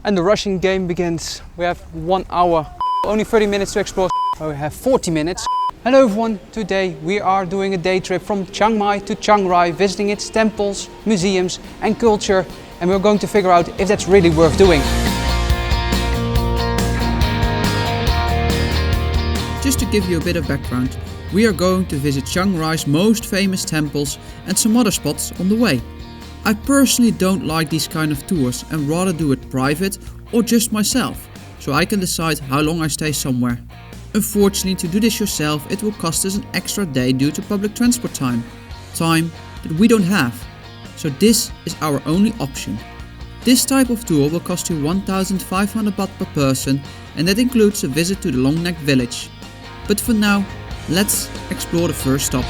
And the rushing game begins. We have 1 hour, only 30 minutes to explore. We have 40 minutes. Hello everyone, today we are doing a day trip from Chiang Mai to Chiang Rai, visiting its temples, museums and culture, and we're going to figure out if that's really worth doing. Just to give you a bit of background, we are going to visit Chiang Rai's most famous temples and some other spots on the way. I personally don't like these kind of tours and rather do it private or just myself, so I can decide how long I stay somewhere. Unfortunately, to do this yourself, it will cost us an extra day due to public transport time that we don't have. So this is our only option. This type of tour will cost you 1,500 baht per person, and that includes a visit to the Longneck village. But for now, let's explore the first stop.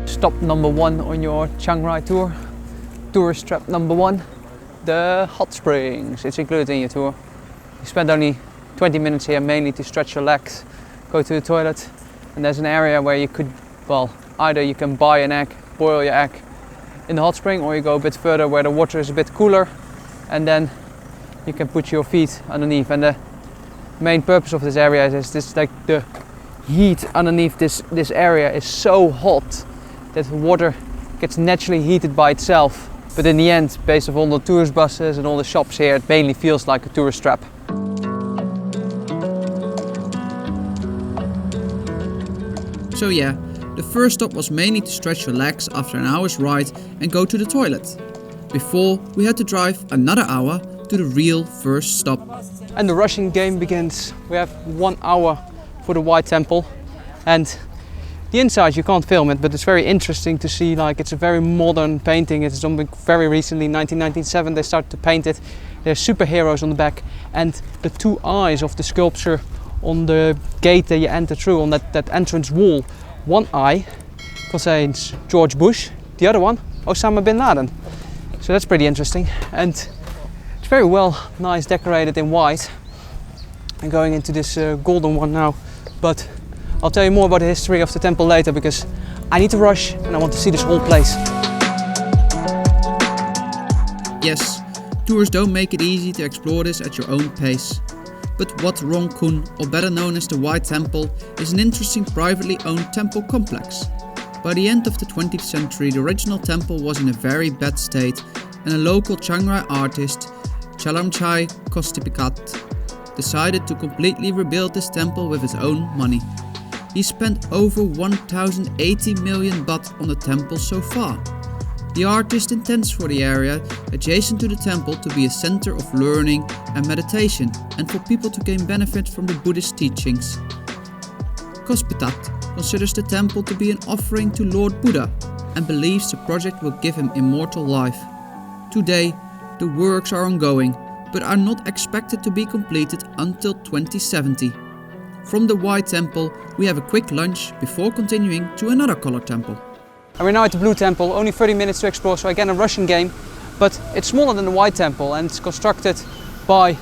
Stop number 1 on your Chiang Rai tour. Tourist trap number 1, the hot springs. It's included in your tour. You spend only 20 minutes here mainly to stretch your legs, go to the toilet, and there's an area where you could, well, either you can buy an egg, boil your egg in the hot spring, or you go a bit further where the water is a bit cooler, and then you can put your feet underneath. And the main purpose of this area is this, like the heat underneath this area is so hot that the water gets naturally heated by itself. But in the end, based on all the tourist buses and all the shops here, it mainly feels like a tourist trap. So yeah, the first stop was mainly to stretch your legs after an hour's ride and go to the toilet. Before we had to drive another hour to the real first stop. And the rushing game begins. We have 1 hour for the White Temple, and the inside you can't film it, but it's very interesting to see. Like, it's a very modern painting. It's something very recently, 1997, they started to paint it. There's superheroes on the back, and the 2 eyes of the sculpture on the gate that you enter through, on that entrance wall. One eye contains George Bush, the other one Osama bin Laden. So that's pretty interesting, and it's very well, nice decorated in white. I'm going into this golden one now, but I'll tell you more about the history of the temple later, because I need to rush and I want to see this whole place. Yes, tours don't make it easy to explore this at your own pace. But Wat Rong Khun, or better known as the White Temple, is an interesting privately owned temple complex. By the end of the 20th century, the original temple was in a very bad state, and a local Chiang Rai artist, Chalamchai Kostipikat, decided to completely rebuild this temple with his own money. He spent over 1,080 million baht on the temple so far. The artist intends for the area adjacent to the temple to be a center of learning and meditation, and for people to gain benefit from the Buddhist teachings. Kospitat considers the temple to be an offering to Lord Buddha and believes the project will give him immortal life. Today, the works are ongoing, but are not expected to be completed until 2070. From the White Temple, we have a quick lunch before continuing to another colored temple. And we're now at the Blue Temple, only 30 minutes to explore, so again a rushing game, but it's smaller than the White Temple, and it's constructed by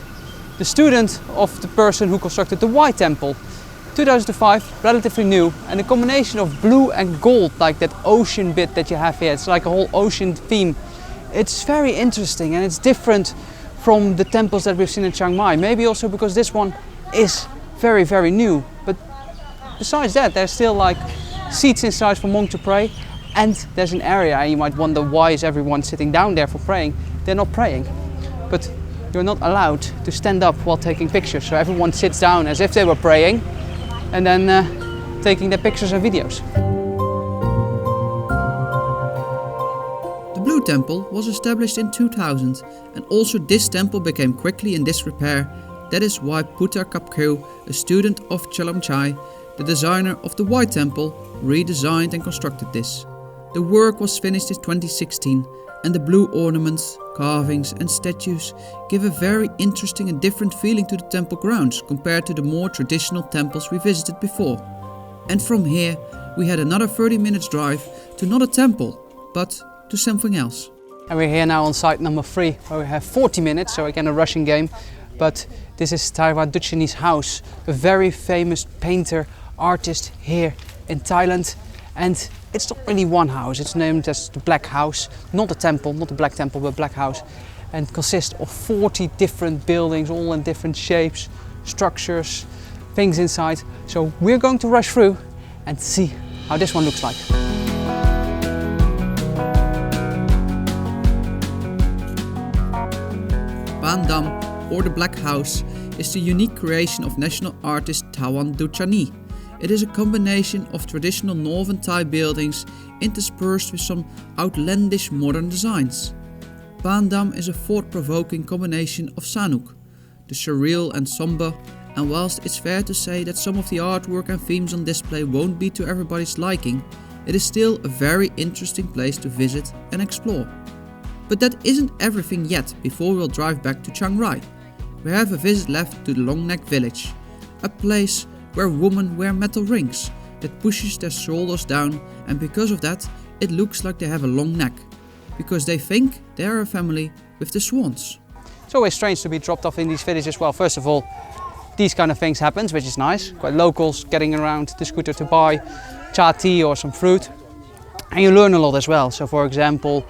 the student of the person who constructed the White Temple. 2005, relatively new, and a combination of blue and gold, like that ocean bit that you have here. It's like a whole ocean theme. It's very interesting, and it's different from the temples that we've seen in Chiang Mai. Maybe also because this one is very, very new. But besides that, there's still like seats inside for monks to pray. And there's an area, and you might wonder why is everyone sitting down there for praying. They're not praying, but you're not allowed to stand up while taking pictures. So everyone sits down as if they were praying, and then taking their pictures and videos. The Blue Temple was established in 2000, and also this temple became quickly in disrepair. That is why Putar Kapkeu, a student of Chalamchai, the designer of the White Temple, redesigned and constructed this. The work was finished in 2016, and the blue ornaments, carvings and statues give a very interesting and different feeling to the temple grounds compared to the more traditional temples we visited before. And from here we had another 30 minutes drive to not a temple, but to something else. And we're here now on site number 3, where we have 40 minutes, so again a rushing game. But this is Tharwa Ducheni's house, a very famous painter, artist here in Thailand. And it's not really one house, it's named as the Black House, not a temple, not the Black Temple, but Black House. and consists of 40 different buildings, all in different shapes, structures, things inside. So we're going to rush through and see how this one looks like. Daam, or the Black House, is the unique creation of national artist Tawan Duchani. It is a combination of traditional northern Thai buildings interspersed with some outlandish modern designs. Daam is a thought-provoking combination of Sanuk, the surreal and somber, and whilst it's fair to say that some of the artwork and themes on display won't be to everybody's liking, it is still a very interesting place to visit and explore. But that isn't everything yet before we'll drive back to Chiang Rai. We have a visit left to the Longneck village, a place where women wear metal rings that pushes their shoulders down, and because of that it looks like they have a long neck, because they think they are a family with the swans. It's always strange to be dropped off in these villages as well. First of all, these kind of things happen, which is nice. Quite locals getting around the scooter to buy cha tea or some fruit. And you learn a lot as well. So for example,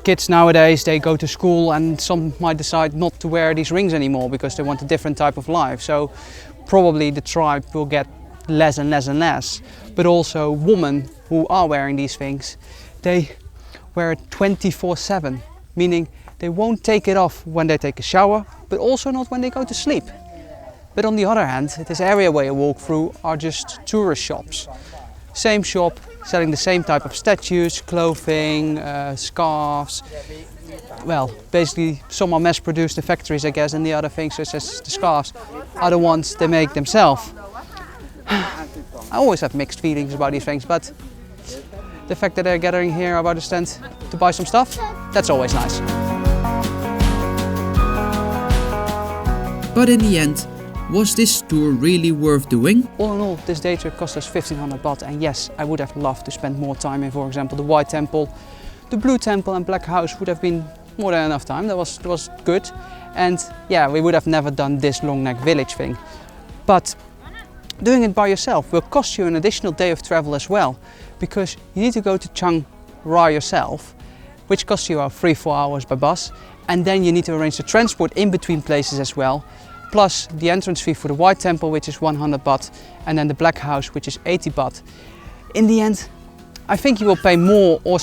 kids nowadays, they go to school and some might decide not to wear these rings anymore because they want a different type of life. So probably the tribe will get less and less and less. But also women who are wearing these things, they wear it 24/7, meaning they won't take it off when they take a shower, but also not when they go to sleep. But on the other hand, this area where you walk through are just tourist shops. Same shop, selling the same type of statues, clothing, scarves. Well, basically some are mass-produced in factories, I guess, and the other things, such as the scarves, are the ones they make themselves. I always have mixed feelings about these things, but the fact that they're gathering here about the stand to buy some stuff, that's always nice. But in the end, was this tour really worth doing? All in all, this day trip cost us 1500 baht, and yes, I would have loved to spend more time in, for example, the White Temple. The Blue Temple and Black House would have been more than enough time. That was good. And yeah, we would have never done this Longneck village thing. But doing it by yourself will cost you an additional day of travel as well, because you need to go to Chiang Rai yourself, which costs you about 3-4 hours by bus, and then you need to arrange the transport in between places as well, plus the entrance fee for the White Temple, which is 100 baht, and then the Black House, which is 80 baht. In the end, I think you will pay more or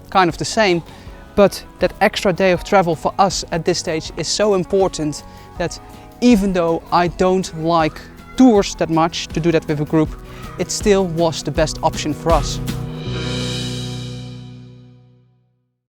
kind of the same, but that extra day of travel for us at this stage is so important that even though I don't like tours that much, to do that with a group, it still was the best option for us.